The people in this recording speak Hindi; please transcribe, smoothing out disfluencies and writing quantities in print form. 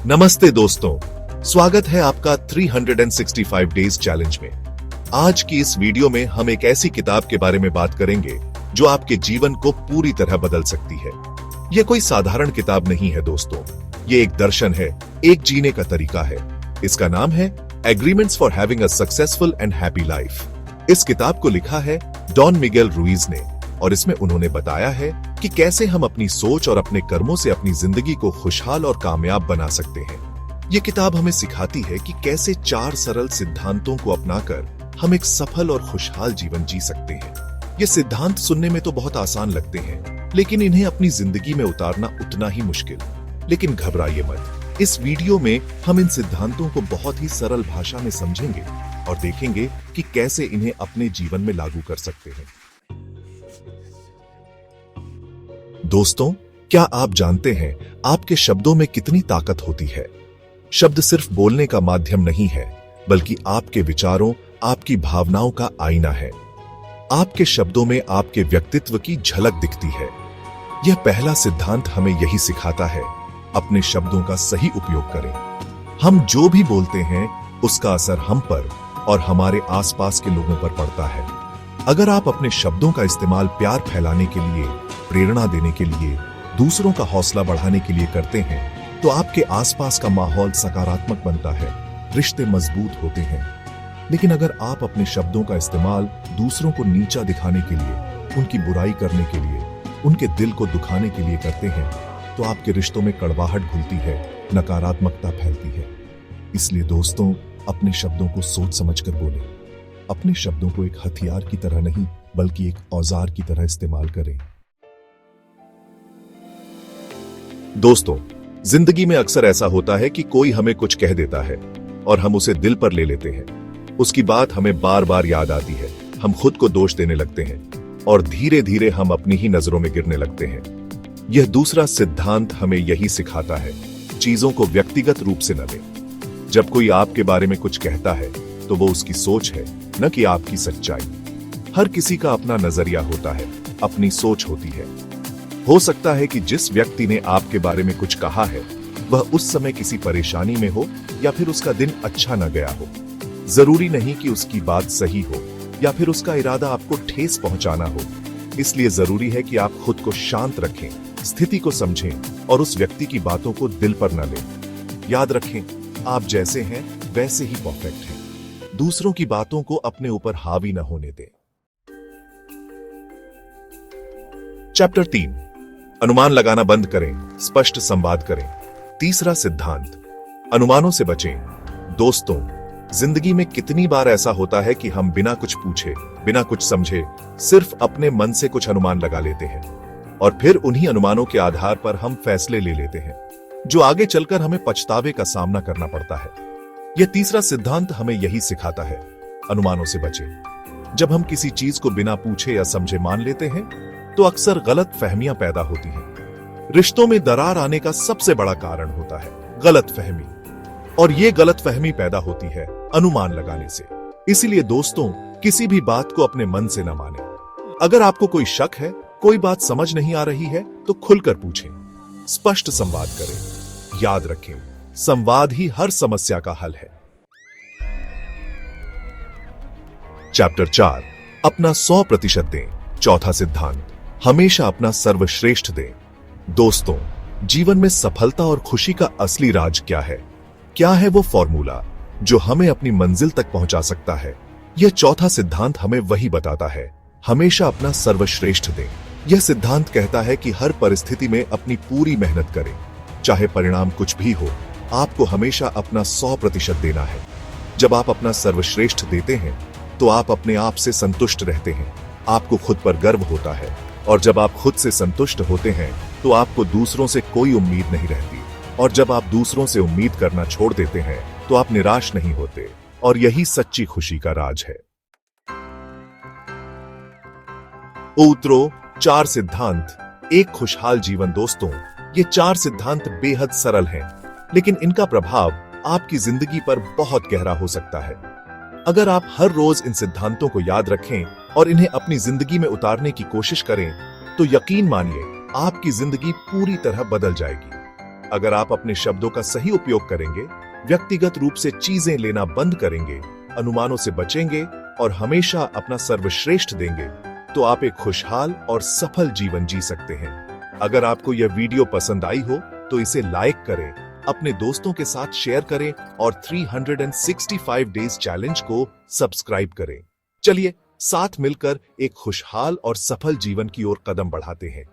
नमस्ते दोस्तों, स्वागत है आपका 365 डेज चैलेंज में। आज की इस वीडियो में हम एक ऐसी किताब के बारे में बात करेंगे जो आपके जीवन को पूरी तरह बदल सकती है। यह कोई साधारण किताब नहीं है दोस्तों, ये एक दर्शन है, एक जीने का तरीका है। इसका नाम है agreements for having a successful and happy life. इस किताब को लिखा है डॉन मिगेल रुइज ने और इसमें उन्होंने बताया है कि कैसे हम अपनी सोच और अपने कर्मों से अपनी जिंदगी को खुशहाल और कामयाब बना सकते हैं। ये किताब हमें सिखाती है कि कैसे 4 सरल सिद्धांतों को अपनाकर हम एक सफल और खुशहाल जीवन जी सकते हैं। ये सिद्धांत सुनने में तो बहुत आसान लगते हैं, लेकिन इन्हें अपनी जिंदगी में उतारना उतना ही मुश्किल। लेकिन घबराइए मत, इस वीडियो में हम इन सिद्धांतों को बहुत ही सरल भाषा में समझेंगे और देखेंगे कि कैसे इन्हें अपने जीवन में लागू कर सकते हैं। दोस्तों, क्या आप जानते हैं आपके शब्दों में कितनी ताकत होती है? शब्द सिर्फ बोलने का माध्यम नहीं है, बल्कि आपके विचारों, आपकी भावनाओं का आईना है। आपके शब्दों में आपके व्यक्तित्व की झलक दिखती है। यह पहला सिद्धांत हमें यही सिखाता है, अपने शब्दों का सही उपयोग करें। हम जो भी बोलते हैं उसका असर हम पर और हमारे आसपास के लोगों पर पड़ता है। अगर आप अपने शब्दों का इस्तेमाल प्यार फैलाने के लिए, प्रेरणा देने के लिए, दूसरों का हौसला बढ़ाने के लिए करते हैं, तो आपके आसपास का माहौल सकारात्मक बनता है, रिश्ते मजबूत होते हैं। लेकिन अगर आप अपने शब्दों का इस्तेमाल दूसरों को नीचा दिखाने के लिए, उनकी बुराई करने के लिए, उनके दिल को दुखाने के लिए करते हैं, तो आपके रिश्तों में कड़वाहट घुलती है, नकारात्मकता फैलती है। इसलिए दोस्तों, अपने शब्दों को सोच समझकर बोलें। अपने शब्दों को एक हथियार की तरह नहीं, बल्कि एक औजार की तरह इस्तेमाल करें। दोस्तों, जिंदगी में अक्सर ऐसा होता है कि कोई हमें कुछ कह देता है और हम उसे दिल पर ले लेते हैं। उसकी बात हमें बार बार याद आती है, हम खुद को दोष देने लगते हैं और धीरे धीरे हम अपनी ही नजरों में गिरने लगते हैं। यह दूसरा सिद्धांत हमें यही सिखाता है, चीजों को व्यक्तिगत रूप से न लें। जब कोई आपके बारे में कुछ कहता है तो वो उसकी सोच है, न कि आपकी सच्चाई। हर किसी का अपना नजरिया होता है, अपनी सोच होती है। हो सकता है कि जिस व्यक्ति ने आपके बारे में कुछ कहा है वह उस समय किसी परेशानी में हो या फिर उसका दिन अच्छा न गया हो। जरूरी नहीं कि उसकी बात सही हो या फिर उसका इरादा आपको ठेस पहुंचाना हो। इसलिए जरूरी है कि आप खुद को शांत रखें, स्थिति को समझें और उस व्यक्ति की बातों को दिल पर न लें। याद रखें, आप जैसे हैं वैसे ही परफेक्ट हैं। दूसरों की बातों को अपने ऊपर हावी न होने दें। चैप्टर 3, अनुमान लगाना बंद करें, स्पष्ट संवाद करें। तीसरा सिद्धांत, अनुमानों से बचें। दोस्तों, जिंदगी में कितनी बार ऐसा होता है कि हम बिना कुछ पूछे, बिना कुछ समझे, सिर्फ अपने मन से कुछ अनुमान लगा लेते हैं और फिर उन्हीं अनुमानों के आधार पर हम फैसले ले लेते हैं, जो आगे चलकर हमें पछतावे का सामना करना पड़ता है। यह तीसरा सिद्धांत हमें यही सिखाता है, अनुमानों से बचें। जब हम किसी चीज को बिना पूछे या समझे मान लेते हैं तो अक्सर गलत फहमियां पैदा होती हैं। रिश्तों में दरार आने का सबसे बड़ा कारण होता है गलत फहमी, और ये गलत फहमी पैदा होती है अनुमान लगाने से। इसीलिए दोस्तों, किसी भी बात को अपने मन से न माने। अगर आपको कोई शक है, कोई बात समझ नहीं आ रही है, तो खुलकर पूछें, स्पष्ट संवाद करें। याद रखें, संवाद ही हर समस्या का हल है। चैप्टर 4, अपना 100% दें। चौथा सिद्धांत, हमेशा अपना सर्वश्रेष्ठ दें। दोस्तों, जीवन में सफलता और खुशी का असली राज क्या है? क्या है वो फॉर्मूला जो हमें अपनी मंजिल तक पहुंचा सकता है? यह चौथा सिद्धांत हमें वही बताता है, हमेशा अपना सर्वश्रेष्ठ दें। यह सिद्धांत कहता है कि हर परिस्थिति में अपनी पूरी मेहनत करें, चाहे परिणाम कुछ भी हो, आपको हमेशा अपना 100% देना है। जब आप अपना सर्वश्रेष्ठ देते हैं तो आप अपने आप से संतुष्ट रहते हैं, आपको खुद पर गर्व होता है, और जब आप खुद से संतुष्ट होते हैं तो आपको दूसरों से कोई उम्मीद नहीं रहती, और जब आप दूसरों से उम्मीद करना छोड़ देते हैं तो आप निराश नहीं होते, और यही सच्ची खुशी का राज है। उतरो 4 सिद्धांत, एक खुशहाल जीवन। दोस्तों, ये 4 सिद्धांत बेहद सरल हैं, लेकिन इनका प्रभाव आपकी जिंदगी पर बहुत गहरा हो सकता है। अगर आप हर रोज इन सिद्धांतों को याद रखें और इन्हें अपनी जिंदगी में उतारने की कोशिश करें, तो यकीन मानिए आपकी जिंदगी पूरी तरह बदल जाएगी। अगर आप अपने शब्दों का सही उपयोग करेंगे, व्यक्तिगत रूप से चीजें लेना बंद करेंगे, अनुमानों से बचेंगे और हमेशा अपना सर्वश्रेष्ठ देंगे, तो आप एक खुशहाल और सफल जीवन जी सकते हैं। अगर आपको यह वीडियो पसंद आई हो तो इसे लाइक करें, अपने दोस्तों के साथ शेयर करें और 365 डेज चैलेंज को सब्सक्राइब करें। चलिए साथ मिलकर एक खुशहाल और सफल जीवन की ओर कदम बढ़ाते हैं।